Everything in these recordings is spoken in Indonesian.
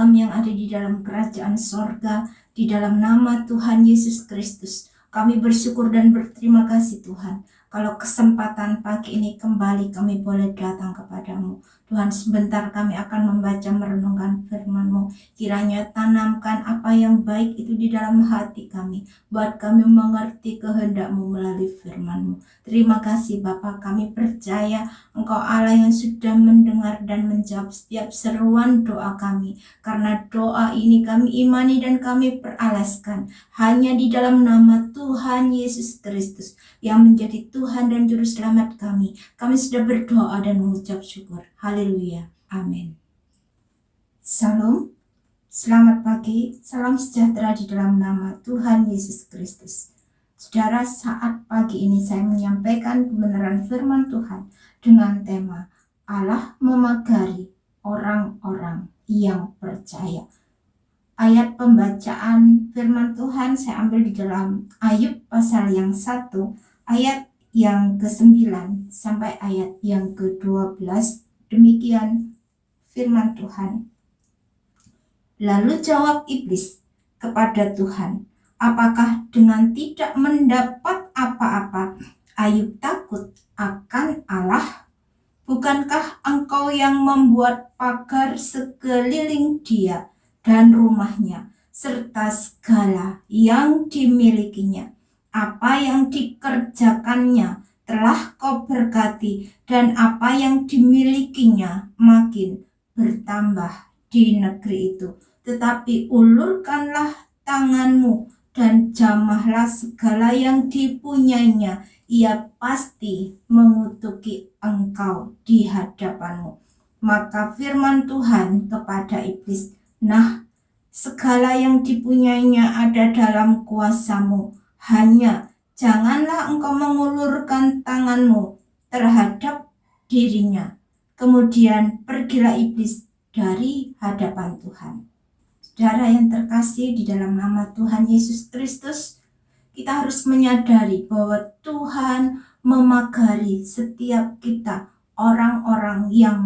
kami yang ada di dalam kerajaan sorga, di dalam nama Tuhan Yesus Kristus. Kami bersyukur dan berterima kasih Tuhan, kalau kesempatan pagi ini kembali kami boleh datang kepadamu. Tuhan, sebentar kami akan membaca merenungkan firman-Mu. Kiranya tanamkan apa yang baik itu di dalam hati kami, buat kami mengerti kehendak-Mu melalui firman-Mu. Terima kasih Bapa, kami percaya Engkau Allah yang sudah mendengar dan menjawab setiap seruan doa kami. Karena doa ini kami imani dan kami peralaskan hanya di dalam nama Tuhan Yesus Kristus yang menjadi Tuhan dan Juru Selamat kami. Kami sudah berdoa dan mengucap syukur. Haleluya. Amin. Salam. Selamat pagi. Salam sejahtera di dalam nama Tuhan Yesus Kristus. Saudara, saat pagi ini saya menyampaikan kebenaran firman Tuhan dengan tema Allah memagari orang-orang yang percaya. Ayat pembacaan firman Tuhan saya ambil di dalam Ayub pasal yang 1, ayat yang ke-9 sampai ayat yang ke-12. Demikian firman Tuhan. Lalu jawab iblis kepada Tuhan, apakah dengan tidak mendapat apa-apa Ayub takut akan Allah? Bukankah engkau yang membuat pagar sekeliling dia dan rumahnya, serta segala yang dimilikinya? Apa yang dikerjakannya telah kau berkati, dan apa yang dimilikinya makin bertambah di negeri itu. Tetapi ulurkanlah tanganmu dan jamahlah segala yang dipunyainya. Ia pasti mengutuki engkau di hadapanmu. Maka firman Tuhan kepada iblis, nah, segala yang dipunyainya ada dalam kuasamu. Hanya janganlah engkau mengulurkan tanganmu terhadap dirinya. Kemudian pergilah iblis dari hadapan Tuhan. Saudara yang terkasih di dalam nama Tuhan Yesus Kristus, kita harus menyadari bahwa Tuhan memagari setiap kita, orang-orang yang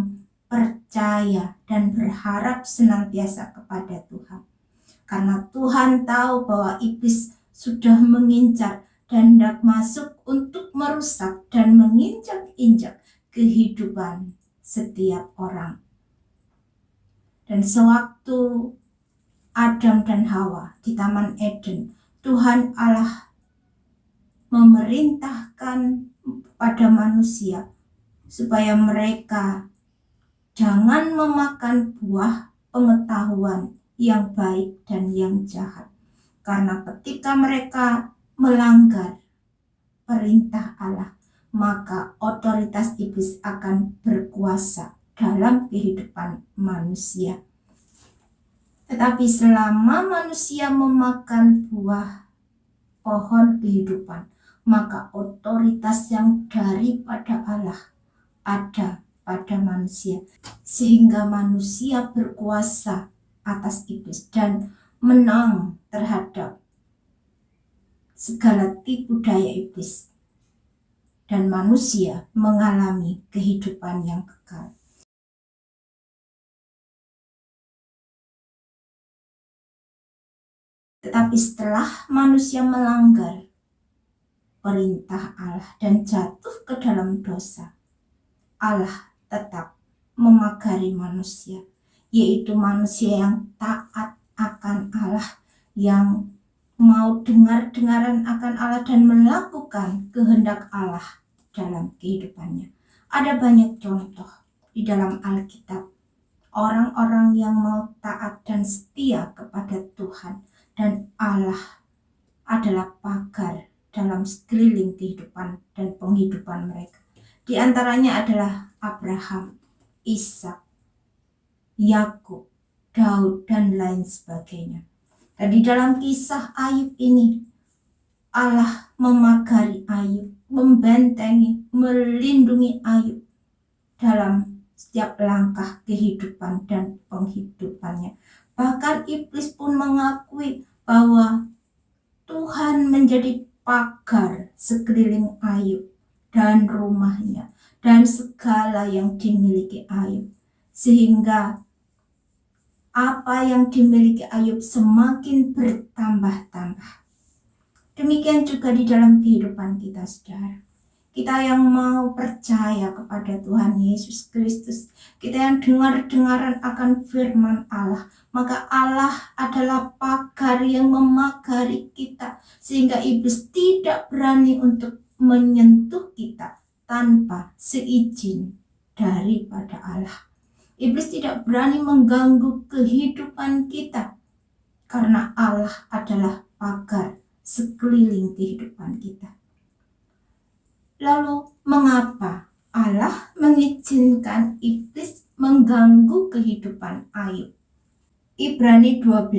percaya dan berharap senantiasa kepada Tuhan. Karena Tuhan tahu bahwa iblis sudah mengincar dan hendak masuk untuk merusak dan menginjak-injak kehidupan setiap orang. Dan sewaktu Adam dan Hawa di Taman Eden, Tuhan Allah memerintahkan pada manusia supaya mereka jangan memakan buah pengetahuan yang baik dan yang jahat. Karena ketika mereka melanggar perintah Allah, maka otoritas iblis akan berkuasa dalam kehidupan manusia. Tetapi selama manusia memakan buah pohon kehidupan, maka otoritas yang daripada Allah ada pada manusia, sehingga manusia berkuasa atas iblis dan menang terhadap segala tipu daya iblis, dan manusia mengalami kehidupan yang kekal. Tetapi setelah manusia melanggar perintah Allah dan jatuh ke dalam dosa, Allah tetap memagari manusia, yaitu manusia yang taat akan Allah, yang mau dengar-dengaran akan Allah dan melakukan kehendak Allah dalam kehidupannya. Ada banyak contoh di dalam Alkitab, orang-orang yang mau taat dan setia kepada Tuhan, dan Allah adalah pagar dalam sekeliling kehidupan dan penghidupan mereka. Di antaranya adalah Abraham, Ishak, Yakub, Daud, dan lain sebagainya. Dan di dalam kisah Ayub ini, Allah memagari Ayub, membentengi, melindungi Ayub dalam setiap langkah kehidupan dan penghidupannya. Bahkan iblis pun mengakui bahwa Tuhan menjadi pagar sekeliling Ayub dan rumahnya dan segala yang dimiliki Ayub, sehingga apa yang dimiliki Ayub semakin bertambah-tambah. Demikian juga di dalam kehidupan kita, saudara. Kita yang mau percaya kepada Tuhan Yesus Kristus, kita yang dengar-dengaran akan firman Allah, maka Allah adalah pagar yang memagari kita, sehingga iblis tidak berani untuk menyentuh kita tanpa seizin daripada Allah. Iblis tidak berani mengganggu kehidupan kita, karena Allah adalah pagar sekeliling kehidupan kita. Lalu mengapa Allah mengizinkan iblis mengganggu kehidupan Ayub? Ibrani 12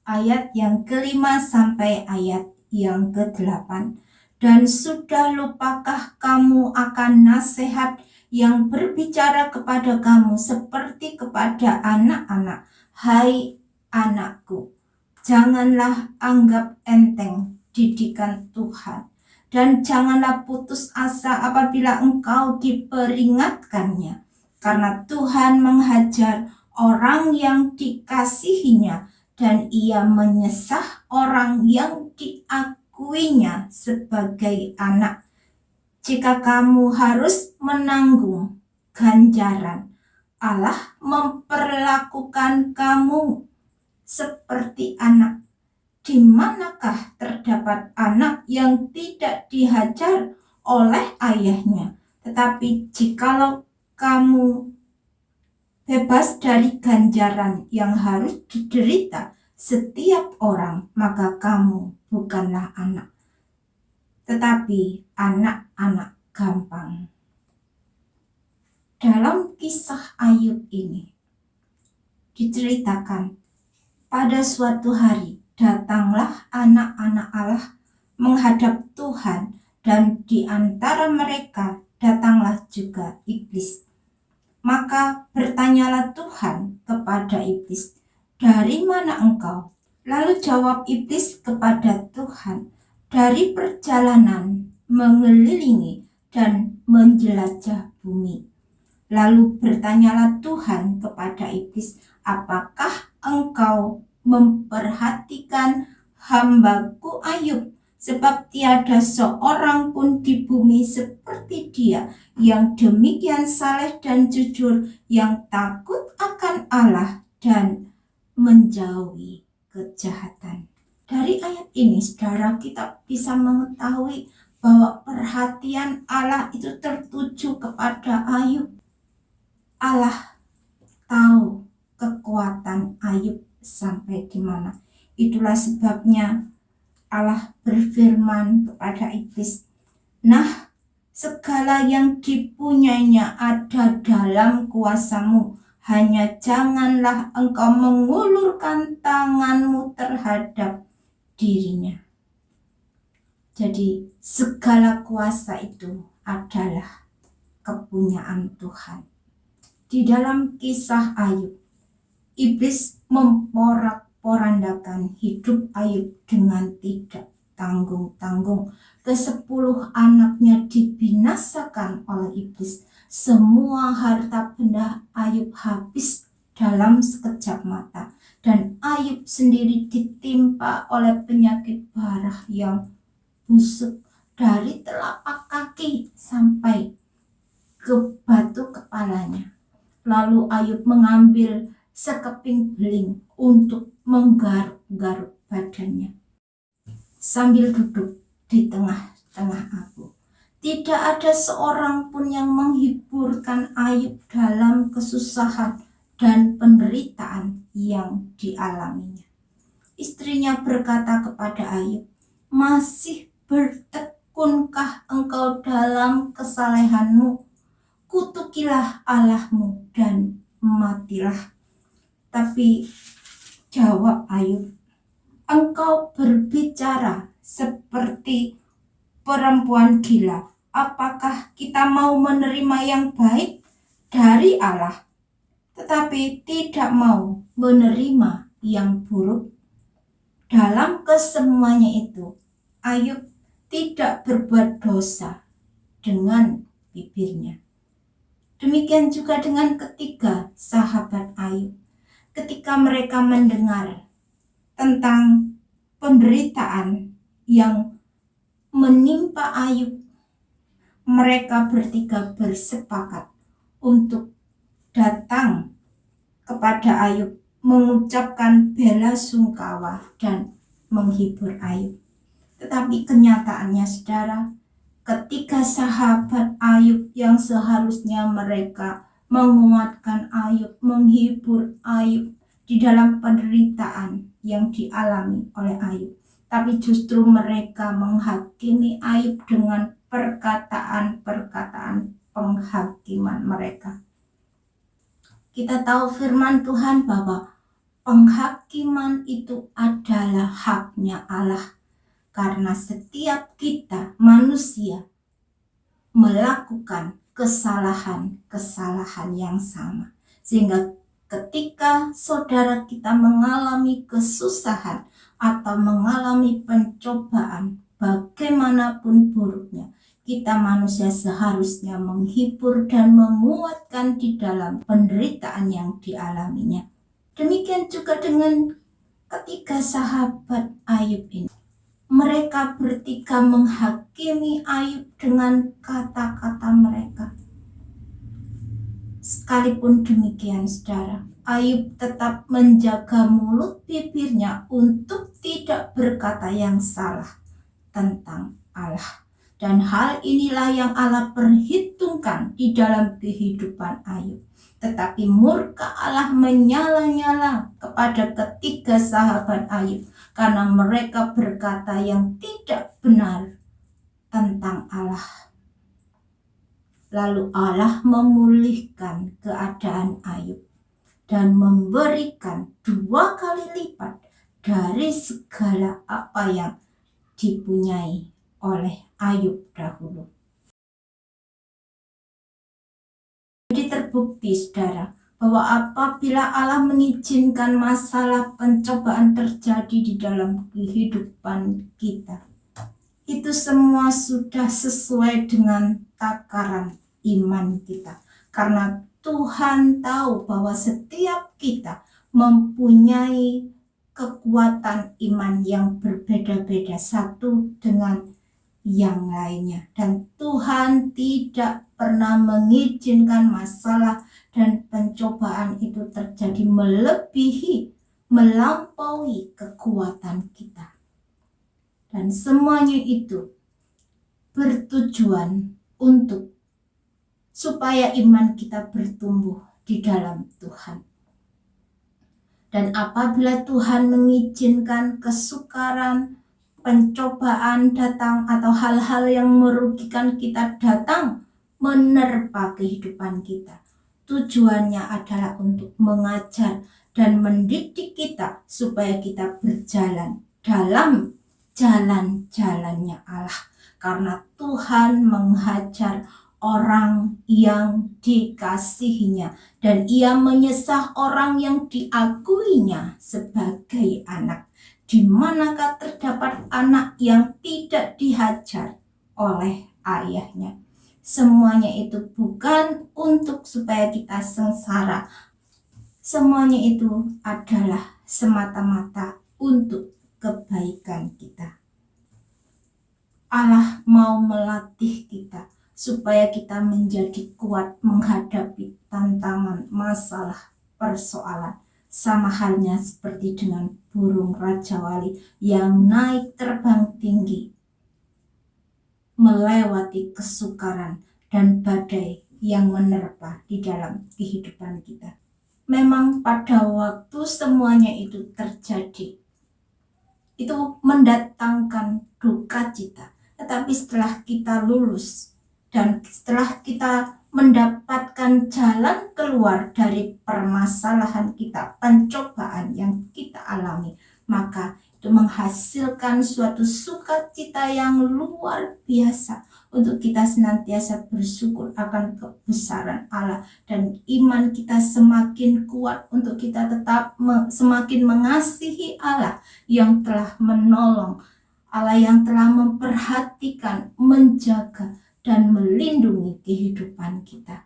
ayat yang ke-5 sampai ayat yang ke-8. Dan sudah lupakah kamu akan nasihat yang berbicara kepada kamu seperti kepada anak-anak? Hai anakku, janganlah anggap enteng didikan Tuhan. Dan janganlah putus asa apabila engkau diperingatkannya. Karena Tuhan menghajar orang yang dikasihinya, dan ia menyesah orang yang diakuinya sebagai anak. Jika kamu harus menanggung ganjaran, Allah memperlakukan kamu seperti anak. Di manakah terdapat anak yang tidak dihajar oleh ayahnya? Tetapi jikalau kamu bebas dari ganjaran yang harus diderita setiap orang, maka kamu bukanlah anak, tetapi anak-anak gampang. Dalam kisah Ayub ini diceritakan, pada suatu hari datanglah anak-anak Allah menghadap Tuhan, dan di antara mereka datanglah juga iblis. Maka bertanyalah Tuhan kepada iblis, "Dari mana engkau?" Lalu jawab iblis kepada Tuhan, "Dari perjalanan mengelilingi dan menjelajah bumi." Lalu bertanyalah Tuhan kepada iblis, "Apakah engkau memperhatikan hambaku Ayub? Sebab tiada seorang pun di bumi seperti dia, yang demikian saleh dan jujur, yang takut akan Allah dan menjauhi kejahatan." Dari ayat ini, saudara, kita bisa mengetahui bahwa perhatian Allah itu tertuju kepada Ayub. Allah tahu kekuatan Ayub sampai di mana. Itulah sebabnya Allah berfirman kepada iblis, "Nah, segala yang dipunyainya ada dalam kuasamu, hanya janganlah engkau mengulurkan tanganmu terhadap dirinya." Jadi segala kuasa itu adalah kepunyaan Tuhan. Di dalam kisah Ayub, iblis memporak-porandakan hidup Ayub dengan tidak tanggung-tanggung. Ke-10 anaknya dibinasakan oleh iblis. Semua harta benda Ayub habis dalam sekejap mata. Dan Ayub sendiri ditimpa oleh penyakit parah yang busuk dari telapak kaki sampai ke batu kepalanya. Lalu Ayub mengambil sekeping beling untuk menggaruk-garuk badannya sambil duduk di tengah-tengah abu. Tidak ada seorang pun yang menghiburkan Ayub dalam kesusahan dan penderitaan yang dialaminya. Istrinya berkata kepada Ayub, "Masih bertekunkah engkau dalam kesalehanmu? Kutukilah Allahmu dan matilah." Tapi jawab Ayub, "Engkau berbicara seperti perempuan gila. Apakah kita mau menerima yang baik dari Allah, tetapi tidak mau menerima yang buruk?" Dalam kesemuanya itu, Ayub tidak berbuat dosa dengan bibirnya. Demikian juga dengan ketiga sahabat Ayub. ketika mereka mendengar tentang penderitaan yang menimpa Ayub, mereka bertiga bersepakat untuk datang kepada Ayub, mengucapkan bela sungkawa dan menghibur Ayub. Tetapi kenyataannya, saudara, ketika sahabat Ayub yang seharusnya mereka menguatkan Ayub, menghibur Ayub di dalam penderitaan yang dialami oleh Ayub, tapi justru mereka menghakimi Ayub dengan perkataan-perkataan penghakiman mereka. Kita tahu firman Tuhan bahwa penghakiman itu adalah haknya Allah, karena setiap kita manusia melakukan kesalahan-kesalahan yang sama. Sehingga ketika saudara kita mengalami kesusahan atau mengalami pencobaan, bagaimanapun buruknya, kita manusia seharusnya menghibur dan menguatkan di dalam penderitaan yang dialaminya. Demikian juga dengan ketiga sahabat Ayub ini. Mereka bertiga menghakimi Ayub dengan kata-kata mereka. Sekalipun demikian, saudara, Ayub tetap menjaga mulut bibirnya untuk tidak berkata yang salah tentang Allah. Dan hal inilah yang Allah perhitungkan di dalam kehidupan Ayub. Tetapi murka Allah menyala-nyala kepada ketiga sahabat Ayub, karena mereka berkata yang tidak benar tentang Allah. Lalu Allah memulihkan keadaan Ayub dan memberikan 2 kali lipat dari segala apa yang dipunyai oleh Ayub dahulu. Jadi terbukti, saudara, bahwa apabila Allah mengizinkan masalah pencobaan terjadi di dalam kehidupan kita, itu semua sudah sesuai dengan takaran iman kita. Karena Tuhan tahu bahwa setiap kita mempunyai kekuatan iman yang berbeda-beda satu dengan yang lainnya. Dan Tuhan tidak pernah mengizinkan masalah dan pencobaan itu terjadi melampaui kekuatan kita. Dan semuanya itu bertujuan untuk supaya iman kita bertumbuh di dalam Tuhan. Dan apabila Tuhan mengizinkan kesukaran, pencobaan datang atau hal-hal yang merugikan kita datang menerpa kehidupan kita, tujuannya adalah untuk mengajar dan mendidik kita supaya kita berjalan dalam jalan-jalannya Allah. Karena Tuhan menghajar orang yang dikasihinya dan Ia menyesah orang yang diakuinya sebagai anak. Di manakah terdapat anak yang tidak dihajar oleh ayahnya? Semuanya itu bukan untuk supaya kita sengsara. Semuanya itu adalah semata-mata untuk kebaikan kita. Allah mau melatih kita supaya kita menjadi kuat menghadapi tantangan, masalah, persoalan. Sama halnya seperti dengan burung Raja Wali yang naik terbang tinggi, melewati kesukaran dan badai yang menerpa di dalam kehidupan kita. Memang pada waktu semuanya itu terjadi, itu mendatangkan duka cita. Tetapi setelah kita lulus dan setelah kita mendapatkan jalan keluar dari permasalahan kita, pencobaan yang kita alami, maka itu menghasilkan suatu sukacita yang luar biasa untuk kita senantiasa bersyukur akan kebesaran Allah, dan iman kita semakin kuat untuk kita tetap semakin mengasihi Allah yang telah menolong, Allah yang telah memperhatikan, menjaga dan melindungi kehidupan kita.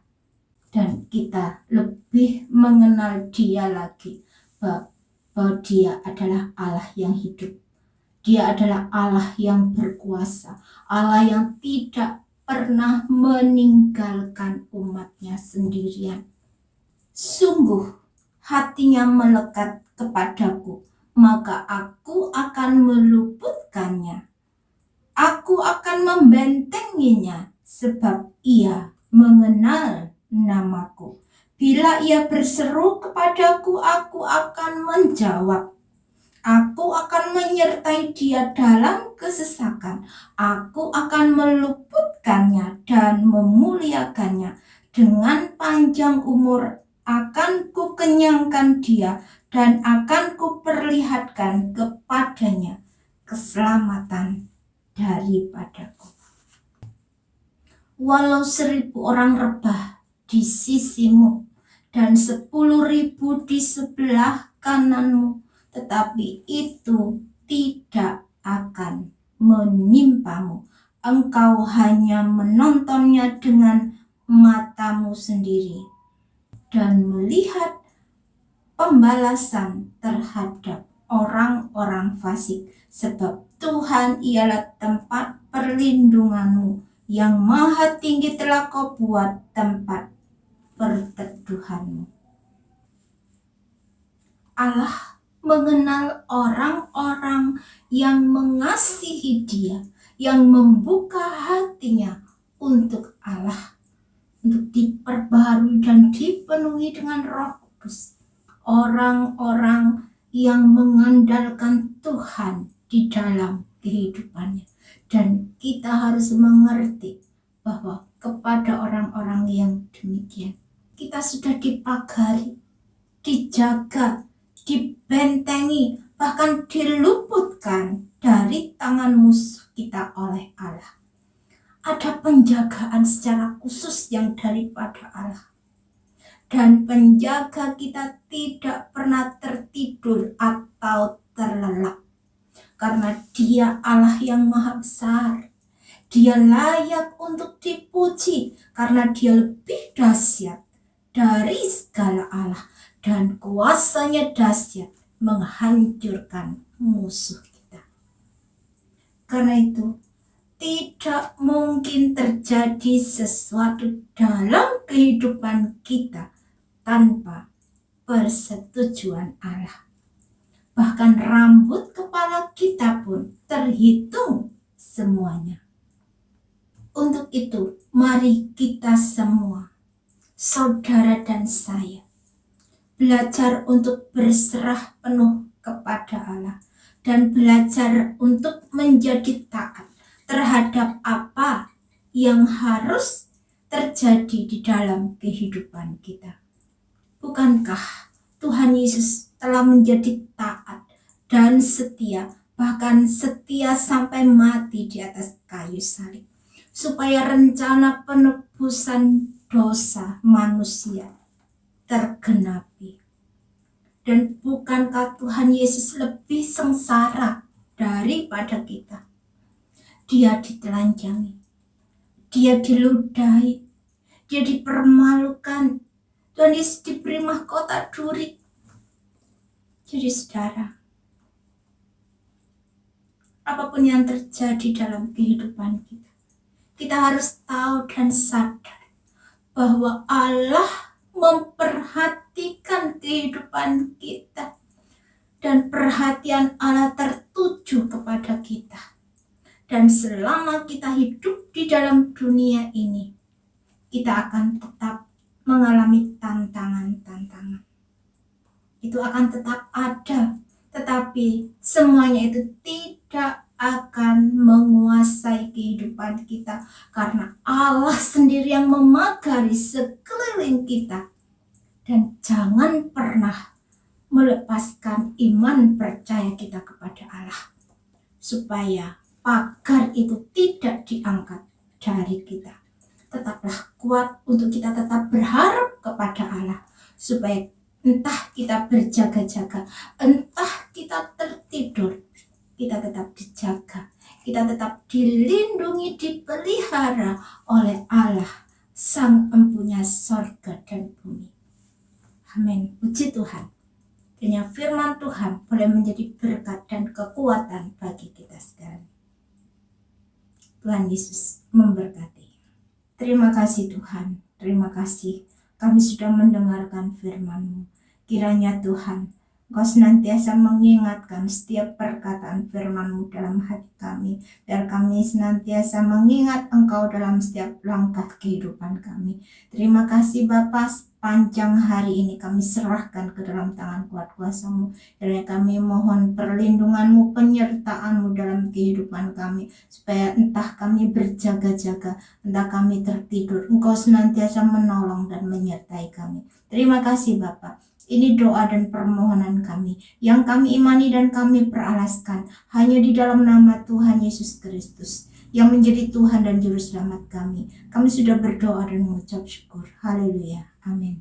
Dan kita lebih mengenal Dia lagi, bahwa Dia adalah Allah yang hidup. Dia adalah Allah yang berkuasa, Allah yang tidak pernah meninggalkan umatnya sendirian. Sungguh hatinya melekat kepadaku, maka aku akan meluputkannya. Aku akan membentenginya, sebab ia mengenal namaku. Bila ia berseru kepadaku, aku akan menjawab. Aku akan menyertai dia dalam kesesakan. Aku akan meluputkannya dan memuliakannya. Dengan panjang umur akan kukenyangkan dia dan akan kuperlihatkan kepadanya keselamatan daripadaku. Walau 1000 orang rebah di sisimu dan 10.000 di sebelah kananmu, tetapi itu tidak akan menimpamu. Engkau hanya menontonnya dengan matamu sendiri dan melihat pembalasan terhadap orang-orang fasik, sebab Tuhan ialah tempat perlindunganmu, yang maha tinggi telah kau buat tempat perteduhanmu. Allah mengenal orang-orang yang mengasihi Dia, yang membuka hatinya untuk Allah, untuk diperbarui dan dipenuhi dengan Roh Kudus. Orang-orang yang mengandalkan Tuhan di dalam kehidupannya. Dan kita harus mengerti bahwa kepada orang-orang yang demikian, kita sudah dipagari, dijaga, dibentengi, bahkan diluputkan dari tangan musuh kita oleh Allah. Ada penjagaan secara khusus yang daripada Allah. Dan penjaga kita tidak pernah tertidur atau terlelap. Karena Dia Allah yang maha besar. Dia layak untuk dipuji karena Dia lebih dahsyat dari segala Allah. Dan kuasanya dahsyat menghancurkan musuh kita. Karena itu, tidak mungkin terjadi sesuatu dalam kehidupan kita tanpa persetujuan Allah. Bahkan rambut kepala kita pun terhitung semuanya. Untuk itu, mari kita semua, saudara dan saya, belajar untuk berserah penuh kepada Allah dan belajar untuk menjadi taat terhadap apa yang harus terjadi di dalam kehidupan kita. Bukankah Tuhan Yesus telah menjadi taat dan setia, bahkan setia sampai mati di atas kayu salib, supaya rencana penebusan dosa manusia tergenapi. Dan bukankah Tuhan Yesus lebih sengsara daripada kita? Dia ditelanjangi, Dia diludahi, Dia dipermalukan. Tuhan Yesus diberi mahkota duri. Jadi saudara, apapun yang terjadi dalam kehidupan kita, kita harus tahu dan sadar bahwa Allah memperhatikan kehidupan kita. Dan perhatian Allah tertuju kepada kita. Dan selama kita hidup di dalam dunia ini, kita akan tetap mengalami tantangan-tantangan. Itu akan tetap ada, tetapi semuanya itu tidak akan menguasai kehidupan kita, karena Allah sendiri yang memagari sekeliling kita. Dan jangan pernah melepaskan iman percaya kita kepada Allah, supaya pagar itu tidak diangkat dari kita. Tetaplah kuat untuk kita tetap berharap kepada Allah, supaya entah kita berjaga-jaga, entah kita tertidur, kita tetap dijaga, kita tetap dilindungi, dipelihara oleh Allah, Sang Empunya sorga dan bumi. Amin. Puji Tuhan. Kiranya firman Tuhan boleh menjadi berkat dan kekuatan bagi kita sekarang. Tuhan Yesus memberkati. Terima kasih Tuhan, terima kasih kami sudah mendengarkan firman-Mu. Kiranya Tuhan, Engkau senantiasa mengingatkan setiap perkataan firman-Mu dalam hati kami, biar kami senantiasa mengingat Engkau dalam setiap langkah kehidupan kami. Terima kasih Bapa, sepanjang hari ini kami serahkan ke dalam tangan kuat kuasa-Mu. Kiranya kami mohon perlindungan-Mu, penyertaan-Mu dalam kehidupan kami, supaya entah kami berjaga-jaga, entah kami tertidur, Engkau senantiasa menolong dan menyertai kami. Terima kasih Bapa. Ini doa dan permohonan kami yang kami imani dan kami peralaskan hanya di dalam nama Tuhan Yesus Kristus yang menjadi Tuhan dan Juru Selamat kami. Kami sudah berdoa dan mengucap syukur. Haleluya. Amin.